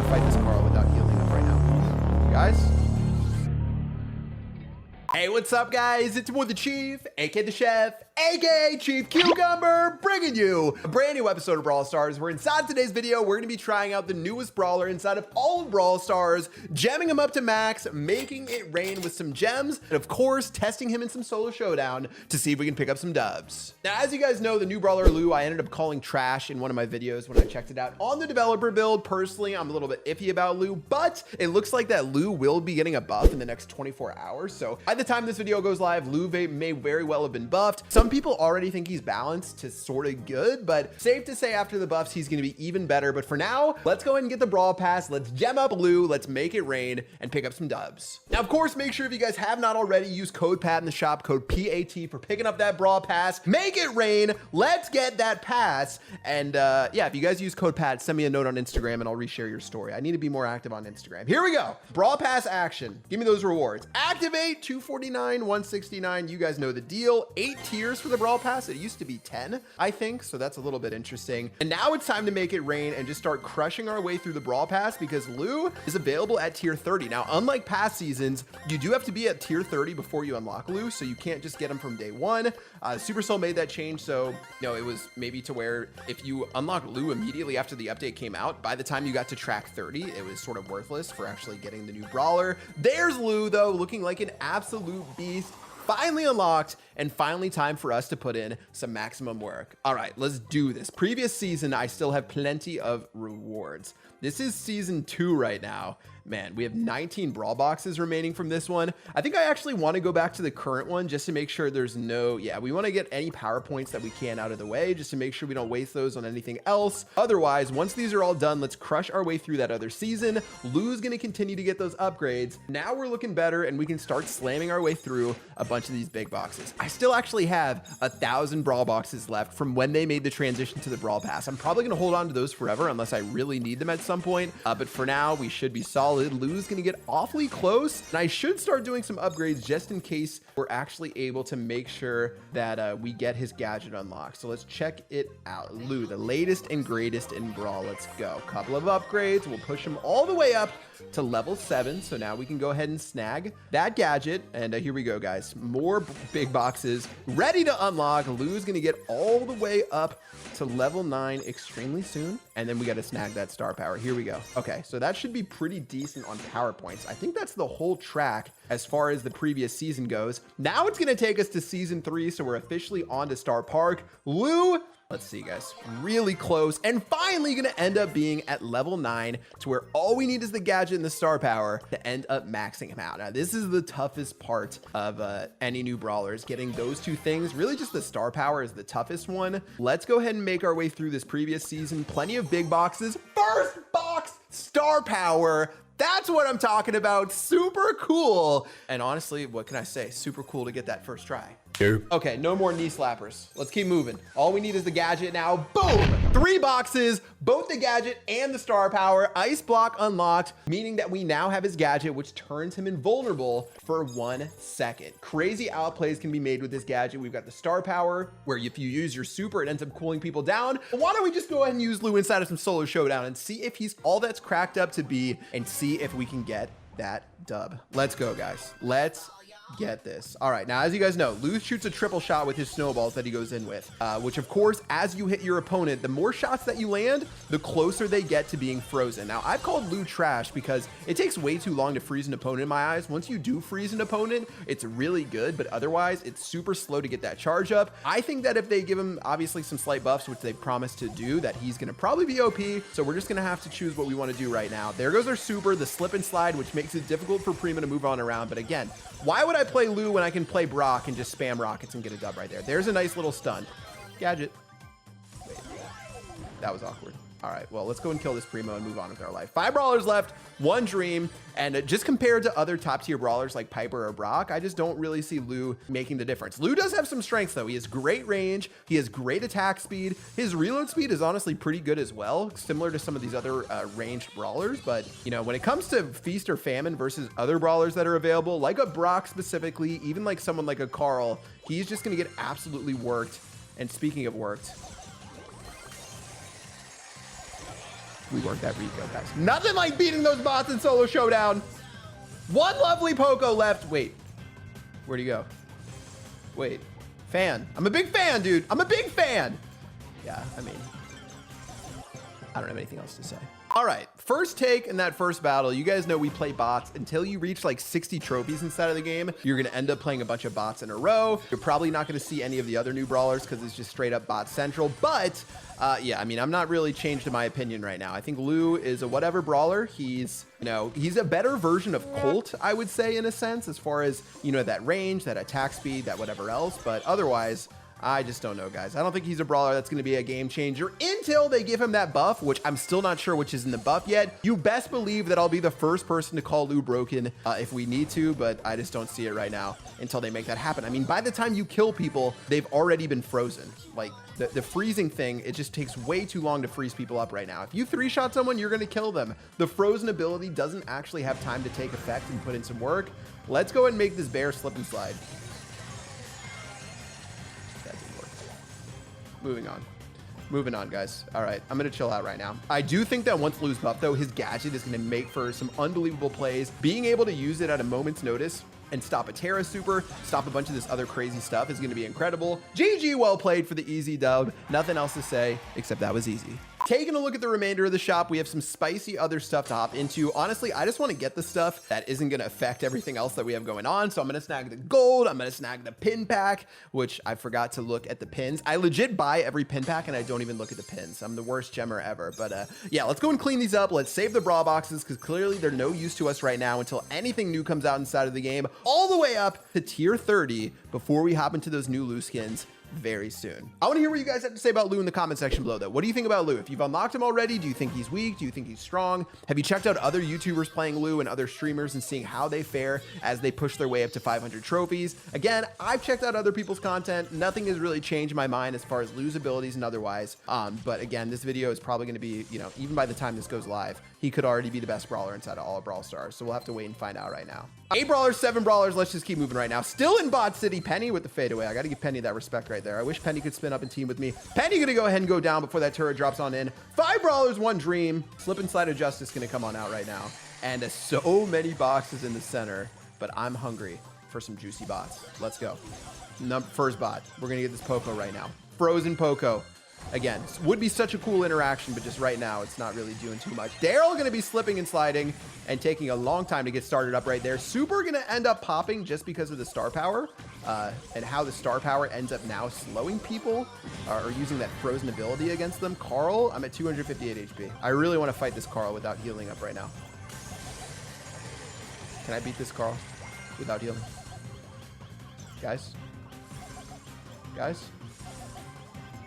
fight this Carl without healing up right now. You guys? Hey, what's up, guys? It's your boy, the Chief, aka the Chef, aka Chief Cucumber, bringing you a brand new episode of Brawl Stars, where inside today's video, we're gonna be trying out the newest brawler inside of all of Brawl Stars, gemming him up to max, making it rain with some gems, and of course, testing him in some solo showdown to see if we can pick up some dubs. Now, as you guys know, the new brawler Lou, I ended up calling trash in one of my videos when I checked it out on the developer build. Personally, I'm a little bit iffy about Lou, but it looks like that Lou will be getting a buff in the next 24 hours. So by the time this video goes live, Lou may very well have been buffed. Some people already think he's balanced to sort of good, but safe to say after the buffs, he's going to be even better. But for now, let's go ahead and get the Brawl Pass. Let's gem up Lou. Let's make it rain and pick up some dubs. Now, of course, make sure if you guys have not already, use code PAT in the shop, code PAT for picking up that Brawl Pass. Make it rain. Let's get that pass. And yeah, if you guys use code PAT, send me a note on Instagram and I'll reshare your story. I need to be more active on Instagram. Here we go. Brawl Pass action. Give me those rewards. Activate 249, 169. You guys know the deal. 8 tiers for the Brawl Pass. It used to be 10, I think. So that's a little bit interesting. And now it's time to make it rain and just start crushing our way through the Brawl Pass because Lou is available at tier 30. Now, unlike past seasons, you do have to be at tier 30 before you unlock Lou. So you can't just get him from day one. Supercell made that change. So, you know, it was maybe to where if you unlock Lou immediately after the update came out, by the time you got to track 30, it was sort of worthless for actually getting the new brawler. There's Lou, though, looking like an absolute beast. Finally unlocked, and finally time for us to put in some maximum work. All right, let's do this. Previous season, I still have plenty of rewards. This is season 2 right now. Man, we have 19 brawl boxes remaining from this one. I think I actually want to go back to the current one just to make sure there's no, yeah, we want to get any power points that we can out of the way just to make sure we don't waste those on anything else. Otherwise, once these are all done, let's crush our way through that other season. Lou's going to continue to get those upgrades. Now we're looking better and we can start slamming our way through a bunch of these big boxes. I still actually have 1,000 brawl boxes left from when they made the transition to the Brawl Pass. I'm probably going to hold on to those forever unless I really need them at some point. But for now, we should be solid. Lou's gonna get awfully close, and I should start doing some upgrades just in case we're actually able to make sure that we get his gadget unlocked. So let's check it out. Lou, the latest and greatest in Brawl. Let's go. Couple of upgrades. We'll push him all the way up to level 7. So now we can go ahead and snag that gadget. And here we go, guys. More big boxes ready to unlock. Lou's gonna get all the way up to level 9 extremely soon. And then we got to snag that star power. Here we go. Okay, so that should be pretty decent on power points. I think that's the whole track as far as the previous season goes. Now it's going to take us to season 3. So we're officially on to Star Park. Lou, let's see, guys, really close and finally going to end up being at level 9 to where all we need is the gadget and the star power to end up maxing him out. Now, this is the toughest part of any new brawlers, getting those two things. Really just the star power is the toughest one. Let's go ahead and make our way through this previous season. Plenty of big boxes. First box, star power. That's what I'm talking about. Super cool. And honestly, what can I say? Super cool to get that first try. Okay, no more knee slappers. Let's keep moving. All we need is the gadget now. Boom! 3 boxes, both the gadget and the star power. Ice block unlocked, meaning that we now have his gadget, which turns him invulnerable for 1 second. Crazy outplays can be made with this gadget. We've got the star power, where if you use your super, it ends up cooling people down. But why don't we just go ahead and use Lou inside of some solo showdown and see if he's all that's cracked up to be and see if we can get that dub. Let's go, guys. Let's get this. All right, now as you guys know, Lou shoots a triple shot with his snowballs that he goes in with, which of course, as you hit your opponent, the more shots that you land, the closer they get to being frozen. Now, I've called Lou trash because it takes way too long to freeze an opponent in my eyes. Once you do freeze an opponent, it's really good, but otherwise it's super slow to get that charge up. I think that if they give him obviously some slight buffs, which they promised to do, that he's gonna probably be OP. So we're just gonna have to choose what we want to do right now. There goes our super, the slip and slide, which makes it difficult for Prima to move on around. But again, why would I play Lou when I can play Brock and just spam rockets and get a dub right there? There's a nice little stun. Gadget. Wait, that was awkward. All right, well, let's go and kill this Primo and move on with our life. 5 brawlers left, 1 dream, and just compared to other top-tier brawlers like Piper or Brock, I just don't really see Lou making the difference. Lou does have some strengths, though. He has great range. He has great attack speed. His reload speed is honestly pretty good as well, similar to some of these other ranged brawlers. But, you know, when it comes to feast or famine versus other brawlers that are available, like a Brock specifically, even like someone like a Carl, he's just going to get absolutely worked. And speaking of worked, We work that Rico, guys. Nothing like beating those bots in solo showdown. One lovely Poco left. Wait, where'd he go? Wait, fan. I'm a big fan, dude. I'm a big fan. Yeah, I mean, I don't have anything else to say. All right, first take in that first battle. You guys know we play bots until you reach like 60 trophies inside of the game. You're gonna end up playing a bunch of bots in a row. You're probably not gonna see any of the other new brawlers because it's just straight up bot central. But yeah, I mean, I'm not really changed in my opinion right now. I think Lou is a whatever brawler. He's, you know, he's a better version of Colt, I would say, in a sense, as far as, you know, that range, that attack speed, that whatever else. But otherwise, I just don't know, guys. I don't think he's a brawler that's going to be a game changer until they give him that buff, which I'm still not sure which is in the buff yet. You best believe that I'll be the first person to call Lou broken if we need to, but I just don't see it right now until they make that happen. I mean, by the time you kill people, they've already been frozen. Like, the freezing thing, it just takes way too long to freeze people up right now. If you three-shot someone, you're going to kill them. The frozen ability doesn't actually have time to take effect and put in some work. Let's go ahead and make this bear slip and slide. Moving on, guys. All right, I'm gonna chill out right now. I do think that once Lou's buff, though, his gadget is gonna make for some unbelievable plays. Being able to use it at a moment's notice and stop a Terra super, stop a bunch of this other crazy stuff is gonna be incredible. GG, well played for the easy dub. Nothing else to say except that was easy. Taking a look at the remainder of the shop, we have some spicy other stuff to hop into. Honestly, I just want to get the stuff that isn't going to affect everything else that we have going on. So I'm going to snag the gold. I'm going to snag the pin pack, which I forgot to look at the pins. I legit buy every pin pack and I don't even look at the pins. I'm the worst gemmer ever. But yeah, let's go and clean these up. Let's save the brawl boxes because clearly they're no use to us right now until anything new comes out inside of the game, all the way up to tier 30 before we hop into those new Lou skins very soon. I want to hear what you guys have to say about Lou in the comment section below, though. What do you think about Lou? If you've unlocked him already, do you think he's weak? Do you think he's strong? Have you checked out other YouTubers playing Lou and other streamers and seeing how they fare as they push their way up to 500 trophies? Again, I've checked out other people's content. Nothing has really changed my mind as far as Lou's abilities and otherwise. But again, this video is probably going to be, you know, even by the time this goes live, he could already be the best brawler inside of all of Brawl Stars. So we'll have to wait and find out right now. 8 brawlers, 7 brawlers. Let's just keep moving right now. Still in Bot City, Penny with the fadeaway. I got to give Penny that respect right there. I wish Penny could spin up and team with me. Penny gonna go ahead and go down before that turret drops on in. 5 brawlers, 1 dream. Slip and slide of justice gonna come on out right now. And so many boxes in the center, but I'm hungry for some juicy bots. Let's go. First bot. We're gonna get this Poco right now. Frozen Poco. Again, would be such a cool interaction, but just right now, it's not really doing too much. Daryl going to be slipping and sliding and taking a long time to get started up right there. Super going to end up popping just because of the star power and how the star power ends up now slowing people or using that frozen ability against them. Carl, I'm at 258 HP. I really want to fight this Carl without healing up right now. Can I beat this Carl without healing? Guys? Guys?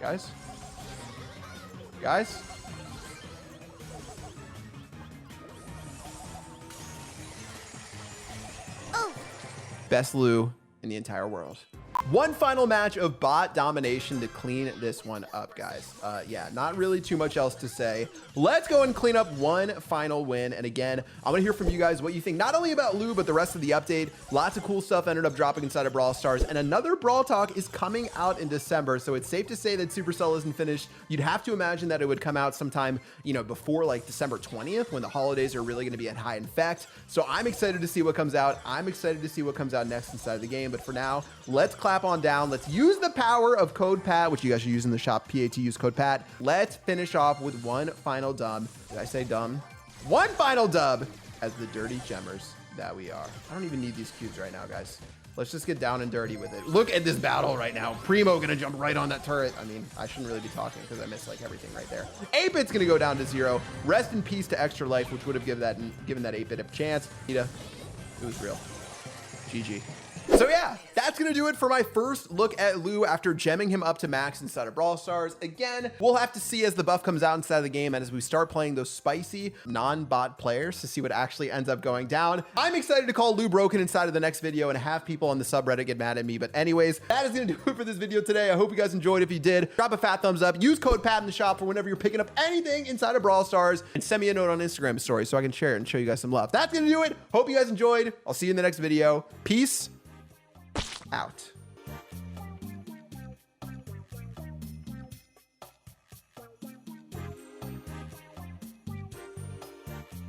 Guys? Guys? Oh. Best Lou in the entire world. One final match of bot domination to clean this one up, guys. Yeah, not really too much else to say. Let's go and clean up one final win. And again, I want to hear from you guys what you think, not only about Lou, but the rest of the update. Lots of cool stuff ended up dropping inside of Brawl Stars. And another Brawl Talk is coming out in December. So it's safe to say that Supercell isn't finished. You'd have to imagine that it would come out sometime, you know, before like December 20th, when the holidays are really going to be at high effect. So I'm excited to see what comes out. I'm excited to see what comes out next inside of the game. But for now, let's clap on down. Let's use the power of code PAT, which you guys should use in the shop. PAT, use code PAT. Let's finish off with one final dub. Did I say dumb? One final dub as the dirty gemmers that we are. I don't even need these cubes right now, guys. Let's just get down and dirty with it. Look at this battle right now. Primo gonna jump right on that turret. I mean, I shouldn't really be talking because I missed like everything right there. 8-bit's gonna go down to 0. Rest in peace to Extra Life, which would have given that 8-bit a chance. It was real. GG. So yeah, that's going to do it for my first look at Lou after gemming him up to max inside of Brawl Stars. Again, we'll have to see as the buff comes out inside of the game and as we start playing those spicy non-bot players to see what actually ends up going down. I'm excited to call Lou broken inside of the next video and have people on the subreddit get mad at me. But anyways, that is going to do it for this video today. I hope you guys enjoyed. If you did, drop a fat thumbs up. Use code PAT in the shop for whenever you're picking up anything inside of Brawl Stars, and send me a note on Instagram story so I can share it and show you guys some love. That's going to do it. Hope you guys enjoyed. I'll see you in the next video. Peace out.